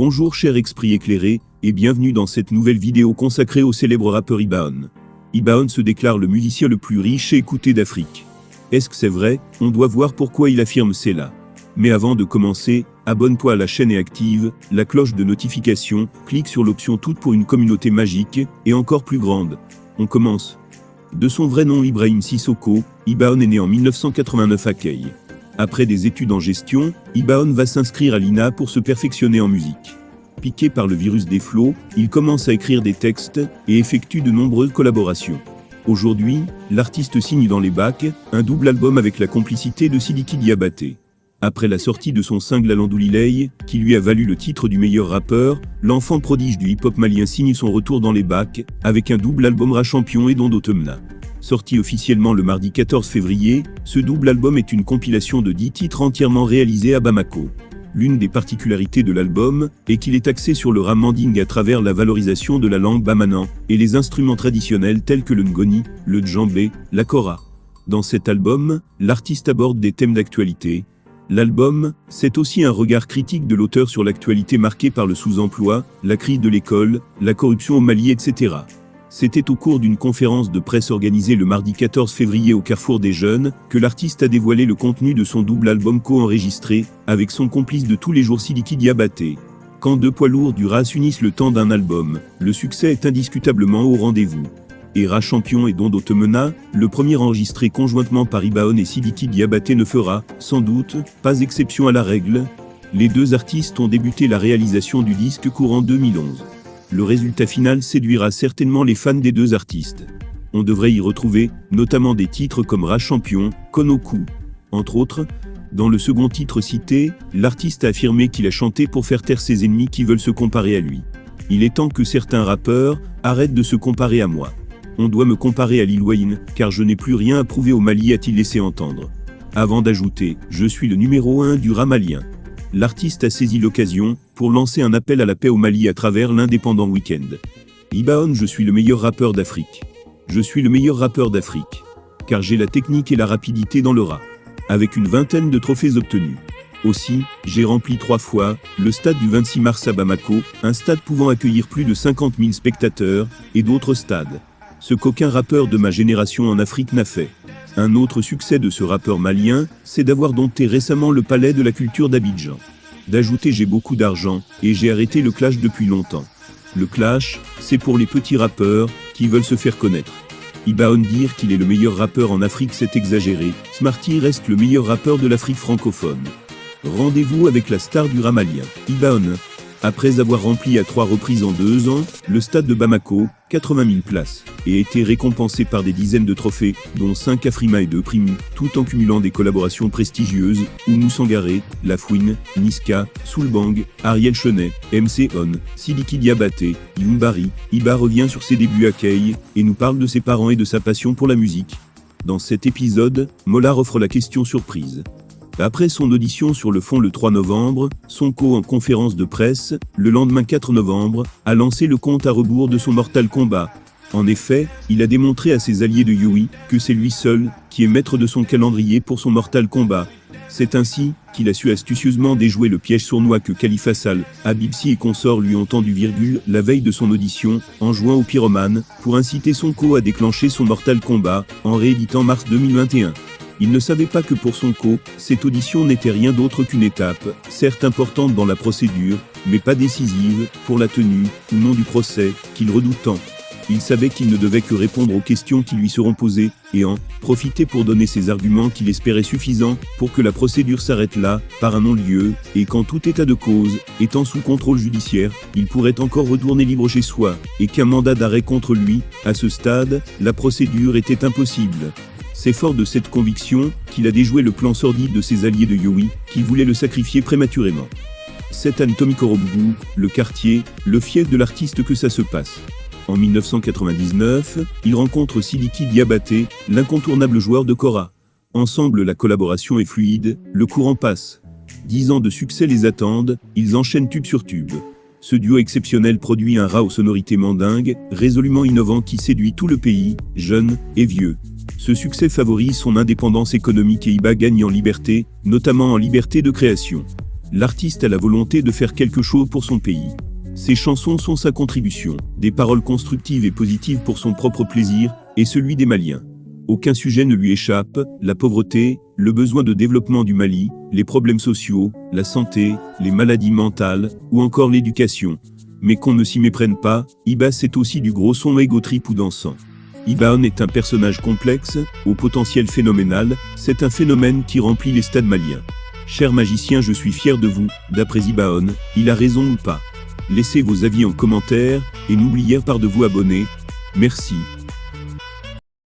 Bonjour cher esprit éclairé, et bienvenue dans cette nouvelle vidéo consacrée au célèbre rappeur Ibaon. Ibaon se déclare le musicien le plus riche et écouté d'Afrique. Est-ce que c'est vrai? On doit voir pourquoi il affirme cela. Mais avant de commencer, abonne-toi à la chaîne et active la cloche de notification, clique sur l'option toute pour une communauté magique, et encore plus grande. On commence. De son vrai nom Ibrahim Sissoko, Ibaon est né en 1989 à Key. Après des études en gestion, Ibaon va s'inscrire à l'INA pour se perfectionner en musique. Piqué par le virus des flots, il commence à écrire des textes et effectue de nombreuses collaborations. Aujourd'hui, l'artiste signe dans les bacs un double album avec la complicité de Sidiki Diabaté. Après la sortie de son single Alandoulilei, qui lui a valu le titre du meilleur rappeur, l'enfant prodige du hip-hop malien signe son retour dans les bacs avec un double album Ra Champion et Dondo Temna. Sorti officiellement le mardi 14 février, ce double album est une compilation de 10 titres entièrement réalisés à Bamako. L'une des particularités de l'album est qu'il est axé sur le rap manding à travers la valorisation de la langue bamanan et les instruments traditionnels tels que le ngoni, le djembé, la kora. Dans cet album, l'artiste aborde des thèmes d'actualité. L'album, c'est aussi un regard critique de l'auteur sur l'actualité marquée par le sous-emploi, la crise de l'école, la corruption au Mali, etc. C'était au cours d'une conférence de presse organisée le mardi 14 février au Carrefour des Jeunes que l'artiste a dévoilé le contenu de son double album co-enregistré avec son complice de tous les jours Sidiki Diabaté. Quand deux poids lourds du rap s'unissent le temps d'un album, le succès est indiscutablement au rendez-vous. Et Ra Champion et Dondo Temna, le premier enregistré conjointement par Ibaon et Sidiki Diabaté ne fera, sans doute, pas exception à la règle. Les deux artistes ont débuté la réalisation du disque courant 2011. Le résultat final séduira certainement les fans des deux artistes. On devrait y retrouver, notamment des titres comme Ra Champion, Konoku. Entre autres, dans le second titre cité, l'artiste a affirmé qu'il a chanté pour faire taire ses ennemis qui veulent se comparer à lui. Il est temps que certains rappeurs arrêtent de se comparer à moi. On doit me comparer à Lil Wayne, car je n'ai plus rien à prouver au Mali, a-t-il laissé entendre. Avant d'ajouter, je suis le numéro 1 du rap malien. L'artiste a saisi l'occasion pour lancer un appel à la paix au Mali à travers l'Indépendant Weekend. Ibaon, je suis le meilleur rappeur d'Afrique. Je suis le meilleur rappeur d'Afrique. Car j'ai la technique et la rapidité dans le rap. Avec une vingtaine de trophées obtenus. Aussi, j'ai rempli 3 fois le stade du 26 mars à Bamako, un stade pouvant accueillir plus de 50 000 spectateurs, et d'autres stades. Ce qu'aucun rappeur de ma génération en Afrique n'a fait. Un autre succès de ce rappeur malien, c'est d'avoir dompté récemment le palais de la culture d'Abidjan. D'ajouter j'ai beaucoup d'argent, et j'ai arrêté le clash depuis longtemps. Le clash, c'est pour les petits rappeurs, qui veulent se faire connaître. Ibaon dire qu'il est le meilleur rappeur en Afrique, c'est exagéré. Smarty reste le meilleur rappeur de l'Afrique francophone. Rendez-vous avec la star du rap malien, Ibaon. Après avoir rempli à 3 reprises en 2 ans, le stade de Bamako, 80 000 places, et été récompensé par des dizaines de trophées, dont 5 Afrima et 2 Primi, tout en cumulant des collaborations prestigieuses, Oumou Sangaré, Lafouine, Niska, Soulbang, Ariel Chenet, MC On, Sidiki Diabaté, Yumbari. Iba revient sur ses débuts à Key, et nous parle de ses parents et de sa passion pour la musique. Dans cet épisode, Molar offre la question surprise. Après son audition sur le fond le 3 novembre, Sonko en conférence de presse, le lendemain 4 novembre, a lancé le compte à rebours de son Mortal Kombat. En effet, il a démontré à ses alliés de Yui que c'est lui seul qui est maître de son calendrier pour son Mortal Kombat. C'est ainsi qu'il a su astucieusement déjouer le piège sournois que Khalifa Sall, Habibsi et consorts lui ont tendu la veille de son audition, en jouant au pyromane, pour inciter Sonko à déclencher son Mortal Kombat, en rééditant mars 2021. Il ne savait pas que pour Sonko, cette audition n'était rien d'autre qu'une étape, certes importante dans la procédure, mais pas décisive, pour la tenue, ou non du procès, qu'il redoute tant. Il savait qu'il ne devait que répondre aux questions qui lui seront posées, et en profiter pour donner ses arguments qu'il espérait suffisants, pour que la procédure s'arrête là, par un non-lieu, et qu'en tout état de cause, étant sous contrôle judiciaire, il pourrait encore retourner libre chez soi, et qu'un mandat d'arrêt contre lui, à ce stade, la procédure était impossible. C'est fort de cette conviction qu'il a déjoué le plan sordide de ses alliés de Yui, qui voulaient le sacrifier prématurément. C'est à Ntomikorobougou, le quartier, le fief de l'artiste que ça se passe. En 1999, il rencontre Sidiki Diabaté, l'incontournable joueur de kora. Ensemble la collaboration est fluide, le courant passe. 10 ans de succès les attendent, ils enchaînent tube sur tube. Ce duo exceptionnel produit un rap aux sonorités mandingues, résolument innovant qui séduit tout le pays, jeunes et vieux. Ce succès favorise son indépendance économique et Iba gagne en liberté, notamment en liberté de création. L'artiste a la volonté de faire quelque chose pour son pays. Ses chansons sont sa contribution, des paroles constructives et positives pour son propre plaisir, et celui des Maliens. Aucun sujet ne lui échappe, la pauvreté, le besoin de développement du Mali, les problèmes sociaux, la santé, les maladies mentales, ou encore l'éducation. Mais qu'on ne s'y méprenne pas, Iba c'est aussi du gros son ego trip ou dansant. Ibaon est un personnage complexe, au potentiel phénoménal, c'est un phénomène qui remplit les stades maliens. Cher magicien, je suis fier de vous, d'après Ibaon, il a raison ou pas? Laissez vos avis en commentaire, et n'oubliez pas de vous abonner. Merci.